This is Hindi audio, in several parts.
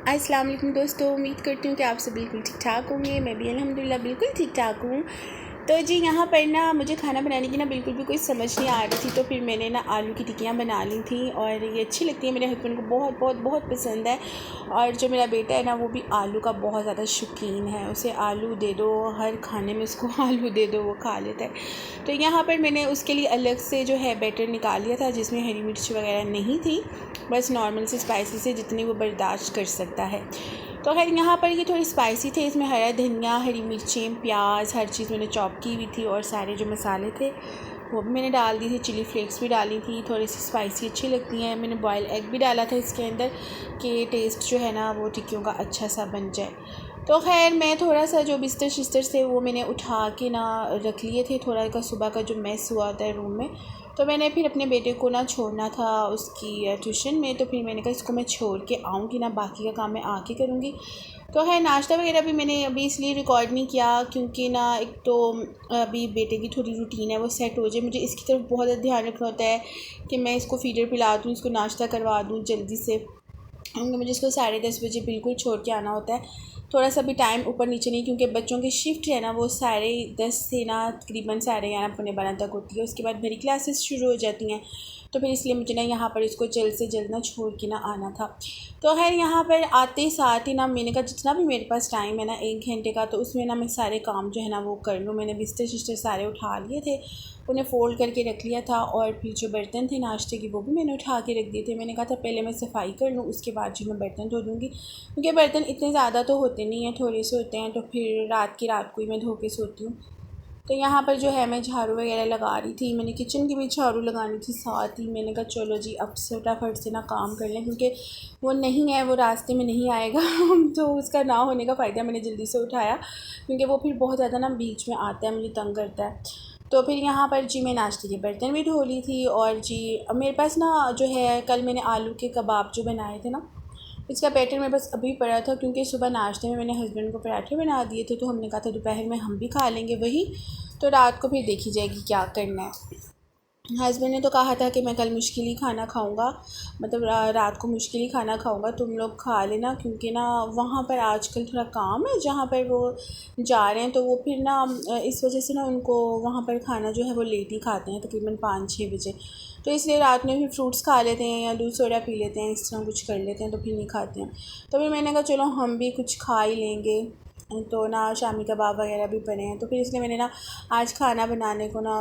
अस्सलाम वालेकुम दोस्तों, उम्मीद करती हूँ कि आप सब बिल्कुल ठीक ठाक होंगे। मैं भी अल्हम्दुलिल्लाह बिल्कुल ठीक ठाक हूँ। तो जी यहाँ पर ना मुझे खाना बनाने की ना बिल्कुल भी कोई समझ नहीं आ रही थी, तो फिर मैंने ना आलू की टिक्कियाँ बना ली थी और ये अच्छी लगती है, मेरे हस्बैंड को बहुत बहुत बहुत पसंद है। और जो मेरा बेटा है ना वो भी आलू का बहुत ज़्यादा शौकीन है, उसे आलू दे दो, हर खाने में उसको आलू दे दो वो खा लेता है। तो यहाँ पर मैंने उसके लिए अलग से जो है बैटर निकाल लिया था, जिसमें हरी मिर्च वगैरह नहीं थी, बस नॉर्मल से स्पाइसी से जितनी वो बर्दाश्त कर सकता है। तो खैर यहाँ पर ये थोड़ी स्पाइसी थे, इसमें हरा धनिया, हरी मिर्चें, प्याज, हर चीज़ मैंने चॉप की हुई थी और सारे जो मसाले थे वो भी मैंने डाल दी थी। चिली फ्लेक्स भी डाली थी, थोड़ी सी स्पाइसी अच्छी लगती हैं। मैंने बॉयल एग भी डाला था इसके अंदर कि टेस्ट जो है ना वो टिक्कियों का अच्छा सा बन जाए। तो खैर मैं थोड़ा सा जो बिस्तर शिस्तर थे वो मैंने उठा के ना रख लिए थे, थोड़ा का सुबह का जो मैस हुआ होता है रूम में, तो मैंने फिर अपने बेटे को ना छोड़ना था उसकी ट्यूशन में, तो फिर मैंने कहा इसको मैं छोड़ के आऊँगी ना, बाकी का काम मैं आके करूँगी। तो है नाश्ता वगैरह भी मैंने अभी इसलिए रिकॉर्ड नहीं किया क्योंकि ना एक तो अभी बेटे की थोड़ी रूटीन है वो सेट हो जाए, मुझे इसकी तरफ बहुत ज़्यादा ध्यान रखना होता है कि मैं इसको फीडर पिला दूँ, इसको नाश्ता करवा दूँ जल्दी से, क्योंकि मुझे इसको 10:30 बजे बिल्कुल छोड़ के आना होता है। थोड़ा सा भी टाइम ऊपर नीचे नहीं, क्योंकि बच्चों की शिफ्ट है ना वो 10:30 से ना तकरीबन 11:30-11:15 तक होती है, उसके बाद मेरी क्लासेस शुरू हो जाती हैं। तो फिर इसलिए मुझे ना यहाँ पर इसको जल्द से जल्द ना छोड़ के ना आना था। तो खैर यहाँ पर आते ही साथ ही ना मैंने कहा जितना भी मेरे पास टाइम है ना 1 घंटे का, तो उसमें ना मैं सारे काम जो है ना वो कर लूँ। मैंने बिस्तर शिस्तर सारे उठा लिए थे, उन्हें फ़ोल्ड करके रख लिया था, और फिर जो बर्तन थे नाश्ते के वो भी मैंने उठा के रख दिए थे। मैंने कहा था पहले मैं सफाई कर लूँ, उसके बाद जो मैं बर्तन धो दूँगी, क्योंकि बर्तन इतने ज़्यादा तो होते नहीं हैं, थोड़े से होते हैं, तो फिर रात की रात को ही मैं धो के सोती हूँ। तो यहाँ पर जो है मैं झाड़ू वगैरह लगा रही थी, मैंने किचन की भी झाड़ू लगानी थी साथ ही। मैंने कहा चलो जी अब फटाफट से ना काम कर लें, क्योंकि वो नहीं है, वो रास्ते में नहीं आएगा तो उसका ना होने का फ़ायदा मैंने जल्दी से उठाया, क्योंकि वो फिर बहुत ज़्यादा ना बीच में आता है, मुझे तंग करता है। तो फिर यहाँ पर जी मैं नाश्ते के बर्तन भी धो ली थी, और जी अब मेरे पास ना जो है कल मैंने आलू के कबाब जो बनाए थे ना, इसका बैटर मेरे पास अभी पड़ा था, क्योंकि सुबह नाश्ते में मैंने हस्बैंड को पराठे बना दिए थे, तो हमने कहा था दोपहर में हम भी खा लेंगे वही, तो रात को फिर देखी जाएगी क्या करना है। हस्बैंड ने तो कहा था कि मैं कल मुश्किल ही खाना खाऊंगा, मतलब रात को मुश्किल ही खाना खाऊंगा, तुम लोग खा लेना, क्योंकि ना वहाँ पर आजकल थोड़ा काम है जहाँ पर वो जा रहे हैं, तो वो फिर ना इस वजह से ना उनको वहाँ पर खाना जो है वो लेट ही खाते हैं, तकरीबन 5-6 बजे। तो इसलिए रात में फिर फ्रूट्स खा लेते हैं या दूध सोडा पी लेते हैं, इस तरह कुछ कर लेते हैं, तो फिर नहीं खाते हैं। तो फिर मैंने कहा चलो हम भी कुछ खा ही लेंगे, तो ना शामी कबाब वगैरह भी बने हैं, तो फिर इसलिए मैंने ना आज खाना बनाने को ना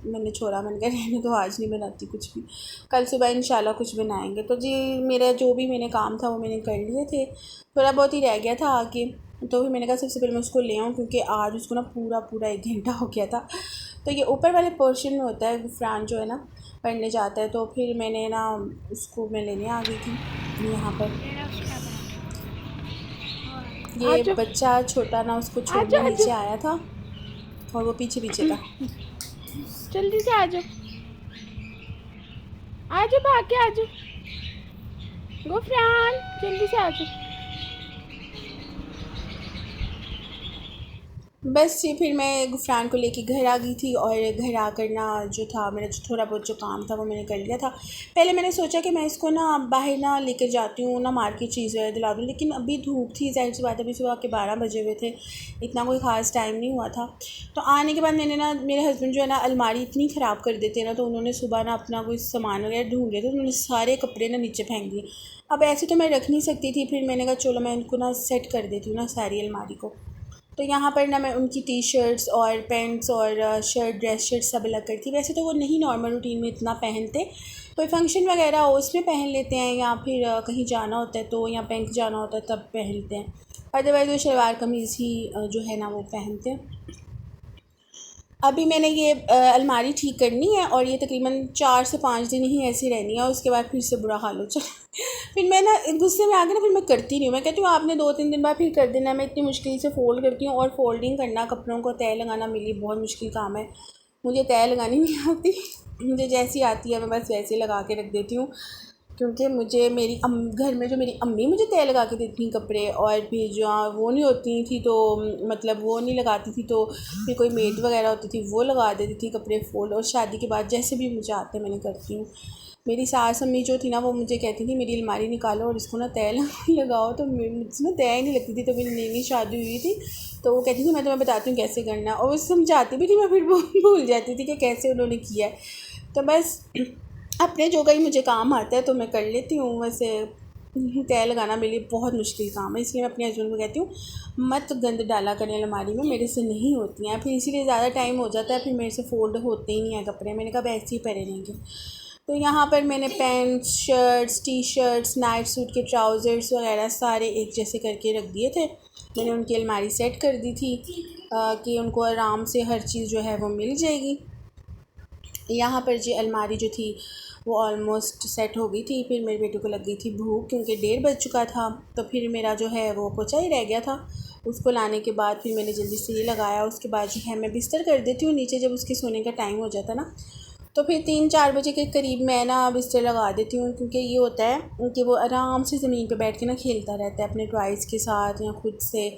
मैंने छोड़ा, मैंने कहा रहने तो आज नहीं बनाती कुछ भी, कल सुबह इंशाल्लाह कुछ बनाएंगे। तो जी मेरा जो भी मैंने काम था वो मैंने कर लिए थे, थोड़ा बहुत ही रह गया था आके, तो फिर मैंने कहा सबसे पहले मैं उसको ले आऊँ, क्योंकि आज उसको ना पूरा 1 घंटा हो गया था। तो ये ऊपर वाले पोर्शन में होता है, गुफरान जो है ना पढ़ने जाता है, तो फिर मैंने ना उसको मैं लेने आ गई थी यहाँ पर। ये आजो बच्चा छोटा ना उसको आजो छोड़ने आजो नीचे आया था, और वो पीछे पीछे था। जल्दी से आजो आजो भाग के आजो गुफरान, जल्दी से आजो। बस ये फिर मैं गुफरान को लेके घर आ गई थी, और घर आकर ना जो था मेरा जो थोड़ा बहुत जो काम था वो मैंने कर लिया था। पहले मैंने सोचा कि मैं इसको ना बाहर ना लेकर जाती हूँ ना, मार्केट चीज़ वगैरह दिला दूँ, लेकिन अभी धूप थी, ज़ाहिर सी बात है, अभी सुबह के 12 बजे हुए थे, इतना कोई ख़ास टाइम नहीं हुआ था। तो आने के बाद मैंने ना, मेरे हस्बैंड जो है ना अलमारी इतनी ख़राब कर देते हैं ना, तो उन्होंने सुबह ना अपना कोई सामान वगैरह ढूंढ लिया, तो उन्होंने सारे कपड़े ना नीचे फेंक दिए। अब ऐसे तो मैं रख नहीं सकती थी, फिर मैंने कहा चलो मैं इनको ना सेट कर देती हूँ ना सारी अलमारी को। तो यहाँ पर ना मैं उनकी टी शर्ट्स और पैंट्स और शर्ट ड्रेस शर्ट सब अलग करती। वैसे तो वो नहीं नॉर्मल रूटीन में इतना पहनते, कोई फंक्शन वगैरह हो उसमें पहन लेते हैं, या फिर कहीं जाना होता है तो, या बैंक जाना होता है तब पहनते हैं, अदरवाइज़ वो शलवार कमीज़ ही जो है ना वो पहनते हैं। अभी मैंने ये अलमारी ठीक करनी है, और ये तकरीबन 4 से 5 दिन ही ऐसी रहनी है, उसके बाद फिर से बुरा हाल हो जाए फिर मैं ना गुस्से में आके ना फिर मैं करती नहीं हूँ, मैं कहती हूँ आपने 2-3 दिन बाद फिर कर देना। मैं इतनी मुश्किल से फ़ोल्ड करती हूँ, और फोल्डिंग करना, कपड़ों को तय लगाना मेरे लिए बहुत मुश्किल काम है, मुझे तय लगानी नहीं आती मुझे जैसी आती है मैं बस वैसे लगा के रख देती हूँ। क्योंकि मुझे मेरी घर में जो मेरी अम्मी मुझे तय लगा के देती थी कपड़े, और फिर जो वो नहीं होती थी तो मतलब वो नहीं लगाती थी तो फिर कोई मेड वगैरह होती थी वो लगा देती थी कपड़े फोल्ड। और शादी के बाद जैसे भी मुझे आते मैंने करती हूँ। मेरी सास अम्मी जो थी ना वो मुझे कहती थी मेरी अलमारी निकालो और इसको ना तय लगाओ, तो मुझसे ना तय ही नहीं लगती थी। तो मेरी नई नई शादी हुई थी तो वो कहती थी मैं तुम्हें बताती हूँ कैसे करना है, और वो समझाती भी थी, मैं फिर भूल जाती थी कि कैसे उन्होंने किया है। तो बस अपने जो ही मुझे काम आता है तो मैं कर लेती हूँ। वैसे तय लगाना मेरे लिए बहुत मुश्किल काम है, इसलिए मैं अपने हस्बैंड को कहती हूँ मत गंद डाला करें अलमारी में, मेरे से नहीं होती हैं। फिर इसीलिए ज़्यादा टाइम हो जाता है, फिर मेरे से फोल्ड होते ही नहीं हैं कपड़े। मैंने कहा ऐसे ही पहने रहेंगे। तो यहाँ पर मैंने pants, shirts, T shirts, night suit के ट्राउज़र्स वगैरह सारे एक जैसे करके रख दिए थे। मैंने उनकी अलमारी सेट कर दी थी कि उनको आराम से हर चीज़ जो है वो मिल जाएगी। यहाँ पर जी अलमारी जो थी वो ऑलमोस्ट सेट हो गई थी। फिर मेरे बेटे को लग गई थी भूख क्योंकि 1:30 बज चुका था। तो फिर मेरा जो है वो पोछा ही रह गया था। उसको लाने के बाद फिर मैंने जल्दी से ये लगाया। उसके बाद जो है मैं बिस्तर कर देती हूँ नीचे, जब उसके सोने का टाइम हो जाता ना तो फिर 3-4 बजे के करीब मैं ना बिस्तर लगा देती हूँ। क्योंकि ये होता है कि वो आराम से ज़मीन पे बैठ के ना खेलता रहता है अपने टॉयज़ के साथ या खुद से।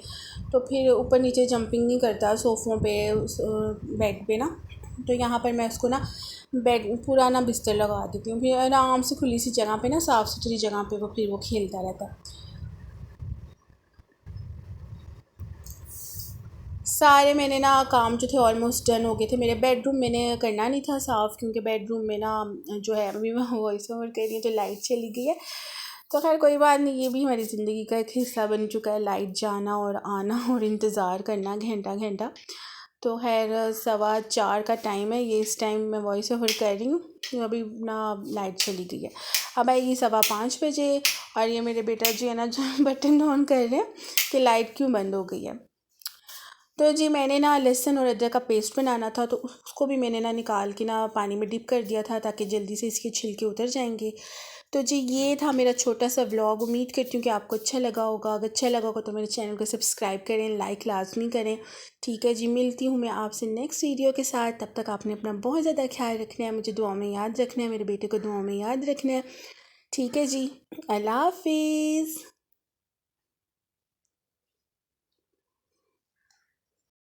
तो फिर ऊपर नीचे जंपिंग नहीं करता सोफ़ों पे, बेड पे ना। तो यहाँ पर मैं उसको ना बेड पूरा ना बिस्तर लगा देती हूँ, फिर आराम से खुली सी जगह पे ना, साफ़ सुथरी जगह पे वो खेलता रहता है। सारे मैंने ना काम जो थे ऑलमोस्ट डन हो गए थे। मेरे बेडरूम मैंने करना नहीं था साफ़, क्योंकि बेडरूम में ना जो है अभी मैं वॉइस ओवर कर रही हूँ तो लाइट चली गई है। तो खैर कोई बात नहीं, ये भी हमारी ज़िंदगी का एक हिस्सा बन चुका है, लाइट जाना और आना और इंतज़ार करना घंटा घंटा। तो खैर 4:15 का टाइम है, ये इस टाइम मैं वॉइस ओवर कर रही हूँ। तो अभी ना लाइट चली गई है, अब आएगी 5:15 बजे। और ये मेरे बेटा जो है ना जो बटन ऑन कर रहे हैं कि लाइट क्यों बंद हो गई है। तो जी मैंने ना लहसुन और अदरक का पेस्ट बनाना था, तो उसको भी मैंने ना निकाल के ना पानी में डिप कर दिया था ताकि जल्दी से इसके छिलके उतर जाएंगे। तो जी ये था मेरा छोटा सा व्लॉग। उम्मीद करती हूँ कि आपको अच्छा लगा होगा। अगर अच्छा लगा होगा तो मेरे चैनल को सब्सक्राइब करें, लाइक लाजमी करें। ठीक है जी, मिलती हूँ मैं आपसे नेक्स्ट वीडियो के साथ। तब तक आपने अपना बहुत ज़्यादा ख्याल रखना है, मुझे दुआ में याद रखना है, मेरे बेटे को दुआ में याद रखना है। ठीक है जी, अल्लाह हाफिज़।